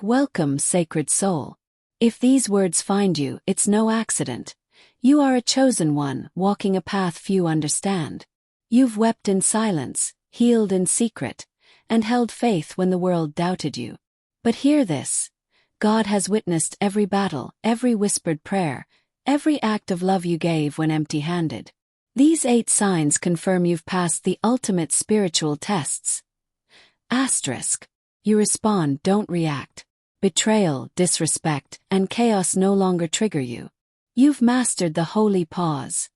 Welcome, sacred soul. If these words find you, it's no accident. You are a chosen one, walking a path few understand. You've wept in silence, healed in secret, and held faith when the world doubted you. But hear this. God has witnessed every battle, every whispered prayer, every act of love you gave when empty-handed. These 8 signs confirm you've passed the ultimate spiritual tests. Asterisk. You respond, don't react. Betrayal, disrespect, and chaos no longer trigger you. You've mastered the holy pause,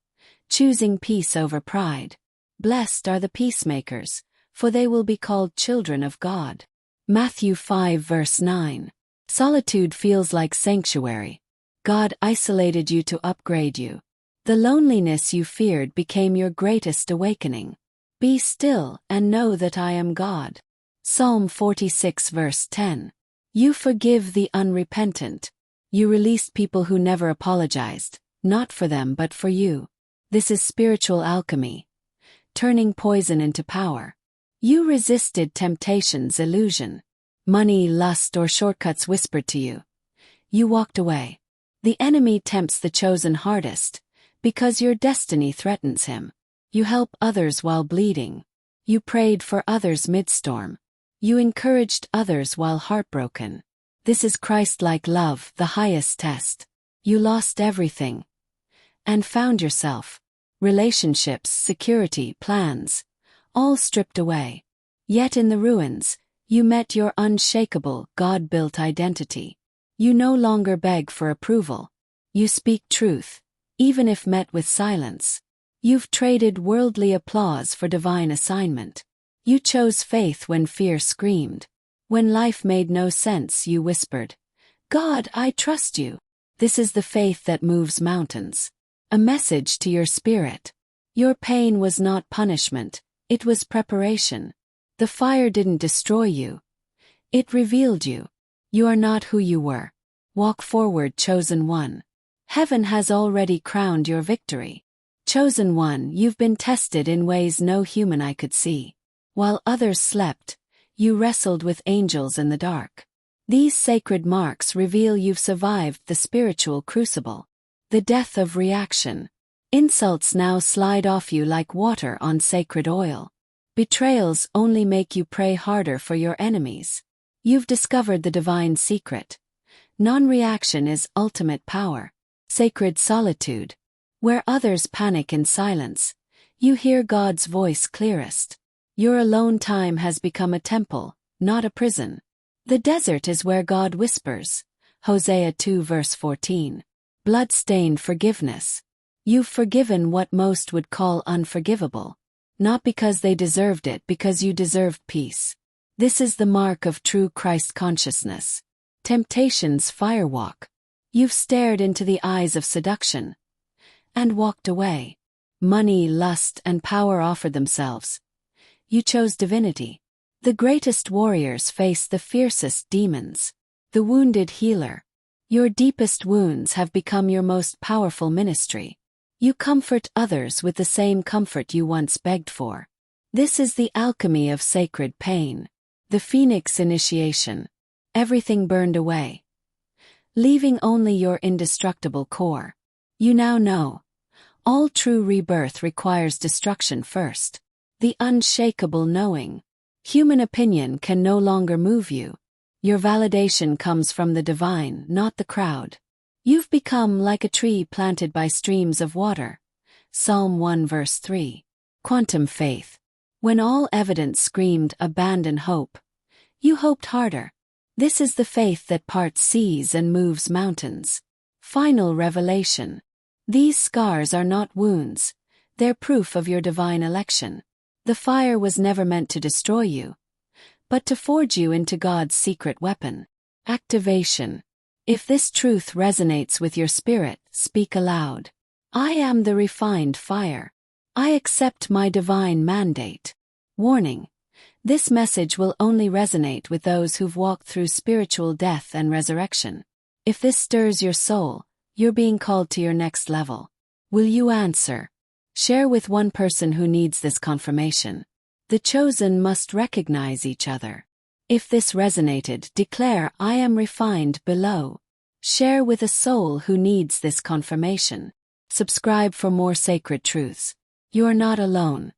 choosing peace over pride. Blessed are the peacemakers, for they will be called children of God. Matthew 5 verse 9. Solitude feels like sanctuary. God isolated you to upgrade you. The loneliness you feared became your greatest awakening. Be still and know that I am God. Psalm 46 verse 10. You forgive the unrepentant. You released people who never apologized, not for them but for you. This is spiritual alchemy, turning poison into power. You resisted temptation's illusion. Money, lust, or shortcuts whispered to you. You walked away. The enemy tempts the chosen hardest, because your destiny threatens him. You help others while bleeding. You prayed for others mid-storm. You encouraged others while heartbroken. This is Christ-like love, the highest test. You lost everything and found yourself. Relationships, security, plans, all stripped away. Yet in the ruins, you met your unshakable, God-built identity. You no longer beg for approval. You speak truth, even if met with silence. You've traded worldly applause for divine assignment. You chose faith when fear screamed. When life made no sense, you whispered, God, I trust you. This is the faith that moves mountains. A message to your spirit. Your pain was not punishment, it was preparation. The fire didn't destroy you. It revealed you. You are not who you were. Walk forward, chosen one. Heaven has already crowned your victory. Chosen one, you've been tested in ways no human eye could see. While others slept, you wrestled with angels in the dark. These sacred marks reveal you've survived the spiritual crucible. The death of reaction. Insults now slide off you like water on sacred oil. Betrayals only make you pray harder for your enemies. You've discovered the divine secret. Non-reaction is ultimate power. Sacred solitude. Where others panic in silence, you hear God's voice clearest. Your alone time has become a temple, not a prison. The desert is where God whispers. Hosea 2 verse 14. Blood-stained forgiveness. You've forgiven what most would call unforgivable. Not because they deserved it, because you deserved peace. This is the mark of true Christ consciousness. Temptation's firewalk. You've stared into the eyes of seduction and walked away. Money, lust, and power offered themselves. You chose divinity. The greatest warriors face the fiercest demons. The wounded healer. Your deepest wounds have become your most powerful ministry. You comfort others with the same comfort you once begged for. This is the alchemy of sacred pain. The Phoenix initiation. Everything burned away, leaving only your indestructible core. You now know. All true rebirth requires destruction first. The unshakable knowing. Human opinion can no longer move you. Your validation comes from the divine, not the crowd. You've become like a tree planted by streams of water. Psalm 1 verse 3. Quantum faith. When all evidence screamed abandon hope, you hoped harder. This is the faith that parts seas and moves mountains. Final revelation. These scars are not wounds. They're proof of your divine election. The fire was never meant to destroy you, but to forge you into God's secret weapon. Activation. If this truth resonates with your spirit, speak aloud. I am the refined fire. I accept my divine mandate. Warning. This message will only resonate with those who've walked through spiritual death and resurrection. If this stirs your soul, you're being called to your next level. Will you answer? Share with one person who needs this confirmation. The chosen must recognize each other. If this resonated, declare "I am refined" below. Share with a soul who needs this confirmation. Subscribe for more sacred truths. You are not alone.